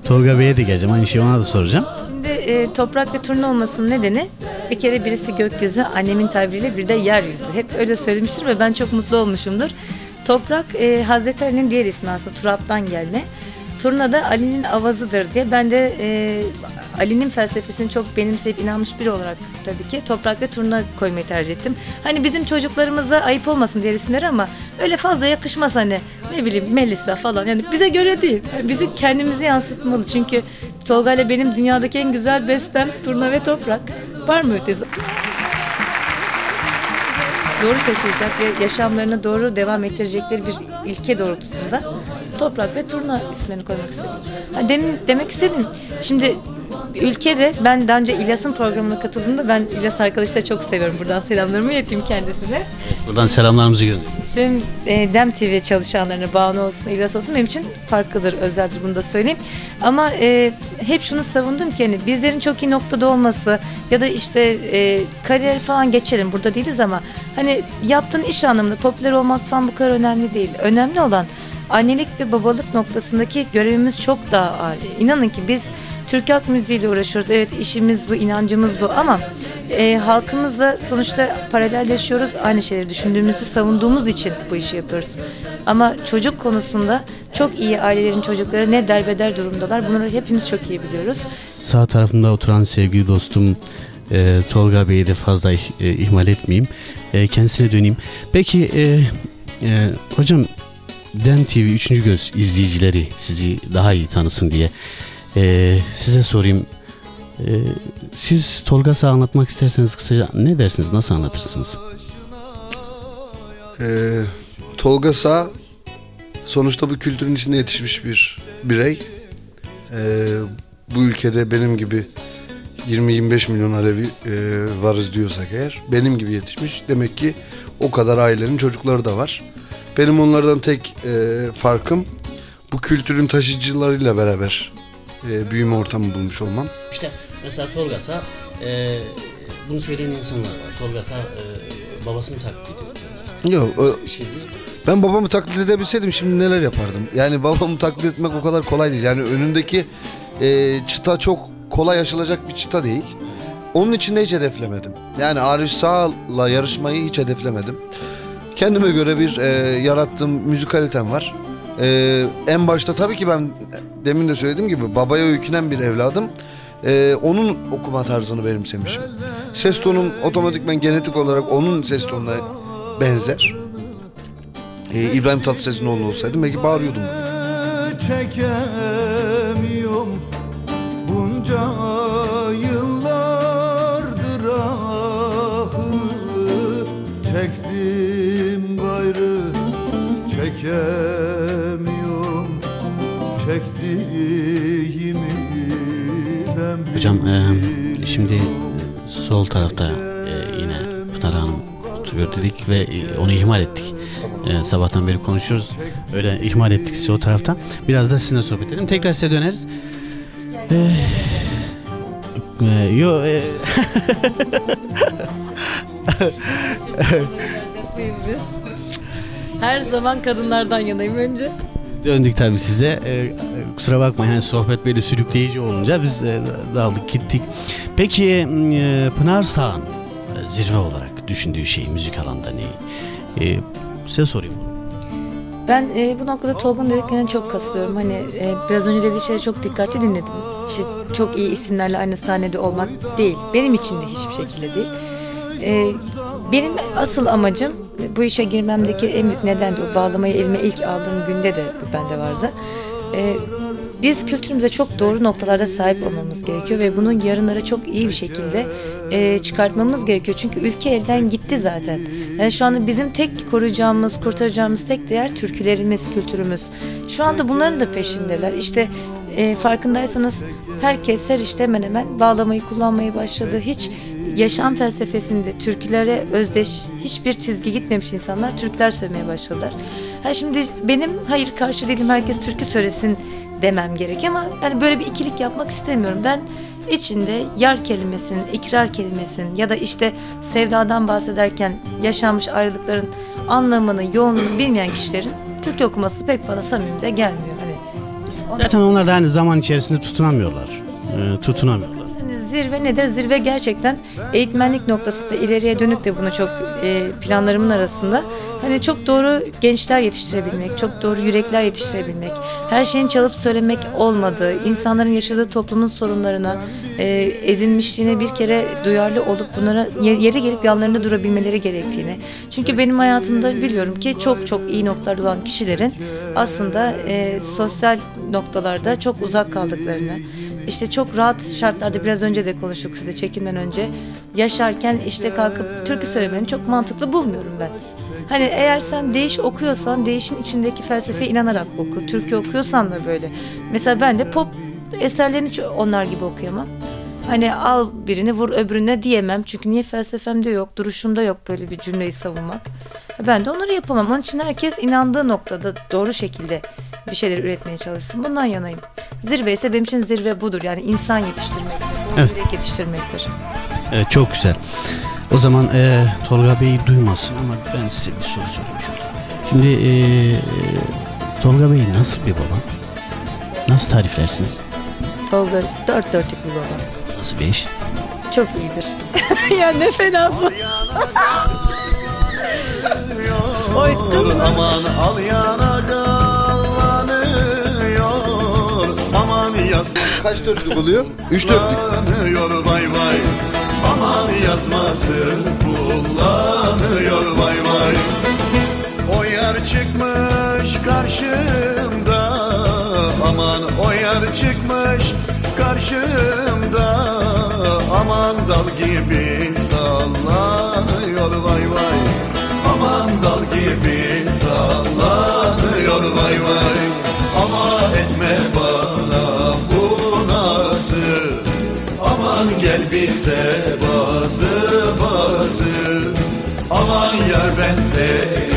Tolga Bey'e de geleceğim. Aynı şeyi ona da soracağım. Şimdi toprak ve turna olmasının nedeni bir kere birisi gökyüzü, annemin tabiriyle bir de yeryüzü. Hep öyle söylemiştir ve ben çok mutlu olmuşumdur. Toprak Hazreti Ali'nin diğer ismi aslında Turap'tan gelme. Turna da Ali'nin avazıdır diye. Ben de Ali'nin felsefesini çok benimseyip inanmış biri olarak tabii ki toprak ve turna koymayı tercih ettim. Hani bizim çocuklarımıza ayıp olmasın diğer isimler ama öyle fazla yakışmaz hani ne bileyim Melisa falan. Yani bize göre değil. Yani bizi kendimizi yansıtmalı. Çünkü Tolga ile benim dünyadaki en güzel bestem turna ve toprak. Var mı ötesi? Doğru taşıyacak ve yaşamlarına doğru devam ettirecekleri bir ilke doğrultusunda toprak ve turna ismini koymak istedik. Yani demek istedim. Şimdi ülkede ben daha önce İlyas'ın programına katıldığımda ben İlyas arkadaşı da çok seviyorum. Buradan selamlarımı ileteyim kendisine. Buradan selamlarımızı gönderiyoruz. Tüm Dem TV çalışanlarına Banu olsun, İlyas olsun benim için farklıdır, özeldir bunu da söyleyeyim. Ama hep şunu savundum ki hani bizlerin çok iyi noktada olması ya da işte kariyer falan geçelim burada değiliz ama hani yaptığın iş anlamında popüler olmak falan bu kadar önemli değil. Önemli olan annelik ve babalık noktasındaki görevimiz çok daha ağır. İnanın ki biz Türk halk müziğiyle uğraşıyoruz. Evet işimiz bu, inancımız bu ama halkımızla sonuçta paralel yaşıyoruz. Aynı şeyleri düşündüğümüzü, savunduğumuz için bu işi yapıyoruz. Ama çocuk konusunda çok iyi ailelerin çocukları ne derbeder durumdalar. Bunları hepimiz çok iyi biliyoruz. Sağ tarafımda oturan sevgili dostum Tolga Bey'i de fazla ihmal etmeyeyim. Kendisine döneyim. Peki hocam Dem TV 3. Göz izleyicileri sizi daha iyi tanısın diye size sorayım. Siz Tolga Sağ'ı anlatmak isterseniz kısaca ne dersiniz? Nasıl anlatırsınız? Tolga Sağ sonuçta bu kültürün içinde yetişmiş bir birey. Bu ülkede benim gibi 20-25 milyon Alevi varız diyorsak eğer, benim gibi yetişmiş. Demek ki o kadar ailenin çocukları da var. Benim onlardan tek farkım bu kültürün taşıyıcılarıyla beraber büyüme ortamı bulmuş olmam. İşte mesela Tolga Sağ bunu söyleyen insanlar var. Tolga Sağ babasını taklit ediyor. Yok, ben babamı taklit edebilseydim şimdi neler yapardım? Yani babamı taklit etmek o kadar kolay değil. Yani önündeki çıta çok kolay aşılacak bir çıta değil. Onun için de hiç hedeflemedim. Yani Arif Sağ'la yarışmayı hiç hedeflemedim. Kendime göre bir yarattığım müzikalitem var. En başta tabii ki ben demin de söylediğim gibi babaya öykünen bir evladım. Onun okuma tarzını benimsemişim. Ses tonum otomatikman genetik olarak onun ses tonuna benzer. İbrahim Tatlıses'in oğlu olsaydım belki bağırıyordum. Çekemiyorum bunca yıllardır ahını çektim gayrı çekemiyorum çektiğimi ben Hocam şimdi sol tarafta yine Pınar Hanım oturuyor dedik ve onu ihmal ettik. Sabahtan beri konuşuyoruz. Öyle ihmal ettik sizi o taraftan. Biraz da sizinle sohbet edelim. Tekrar size döneriz. Her zaman kadınlardan yanayım önce. Döndük tabii size. Kusura bakmayın yani sohbet böyle sürükleyici olunca biz daldık gittik. Peki Pınar Sağ'ın zirve olarak düşündüğü şey müzik alanda ne? Size sorayım. Ben bu noktada Tolga'nın dediklerine çok katılıyorum. Hani biraz önce dediği şeyleri çok dikkatli dinledim. İşte çok iyi isimlerle aynı sahnede olmak değil. Benim için de hiçbir şekilde değil. Benim asıl amacım bu işe girmemdeki en büyük neden de o bağlamayı elime ilk aldığım günde de bu bende vardı. Biz kültürümüze çok doğru noktalarda sahip olmamız gerekiyor ve bunun yarınlara çok iyi bir şekilde çıkartmamız gerekiyor. Çünkü ülke elden gitti zaten. Yani şu anda bizim tek koruyacağımız, kurtaracağımız tek değer türkülerimiz, kültürümüz. Şu anda bunların da peşindeler. İşte farkındaysanız herkes her işte hemen hemen bağlamayı kullanmaya başladı. Hiç yaşam felsefesinde türkülere özdeş hiçbir çizgi gitmemiş insanlar türküler söylemeye başladılar. Şimdi benim hayır karşı değilim herkes türkü söylesin demem gerek ama yani böyle bir ikilik yapmak istemiyorum. Ben içinde yar kelimesinin, ikrar kelimesinin ya da işte sevdadan bahsederken yaşanmış ayrılıkların anlamını, yoğunluğunu bilmeyen kişilerin Türkçe okuması pek bana samimi de gelmiyor. Hani Zaten onlar da hani zaman içerisinde tutunamıyorlar. Hani zirve nedir? Zirve gerçekten eğitmenlik noktasında ileriye dönük de bunu çok planlarımın arasında. Hani çok doğru gençler yetiştirebilmek, çok doğru yürekler yetiştirebilmek, her şeyin çalıp söylemek olmadığı, insanların yaşadığı toplumun sorunlarına, ezilmişliğine bir kere duyarlı olup bunlara yeri gelip yanlarında durabilmeleri gerektiğini. Çünkü benim hayatımda biliyorum ki çok çok iyi noktalarda olan kişilerin aslında sosyal noktalarda çok uzak kaldıklarını, İşte çok rahat şartlarda biraz önce de konuştuk size çekimden önce yaşarken işte kalkıp türkü söylemeni çok mantıklı bulmuyorum ben. Hani eğer sen değiş okuyorsan değişin içindeki felsefeye inanarak oku. Türkü okuyorsan da böyle. Mesela ben de pop eserlerini onlar gibi okuyamam. Hani al birini vur öbürüne diyemem. Çünkü niye felsefemde yok, duruşumda yok böyle bir cümleyi savunmak. Ben de onları yapamam. Onun için herkes inandığı noktada doğru şekilde bir şeyler üretmeye çalışsın. Bundan yanayım. Zirve ise benim için zirve budur. Yani insan yetiştirmektir. Evet. Yürek yetiştirmektir. Evet, çok güzel. O zaman Tolga Bey duymasın ama ben size bir soru sorayım şöyle. Şimdi Tolga Bey nasıl bir baba? Nasıl tariflersiniz? Tolga dört dörtlük bir baba. Nasıl bir eş? Çok iyidir. Ya ne fenası. Oy, Aman al yana gallanıyor. Aman yaz Kaç dörtlük oluyor? 3 dörtlük. kullanıyor vay vay. Aman yazması kullanıyor vay vay. O yer çıkmış karşımda. Aman o yer çıkmış karşımda. Aman dal gibi sallanıyor vay vay. Aman dal gibi sallanıyor vay vay. Ama etme bana bu nasıl. Aman gel bize bazı. Aman yar ben seni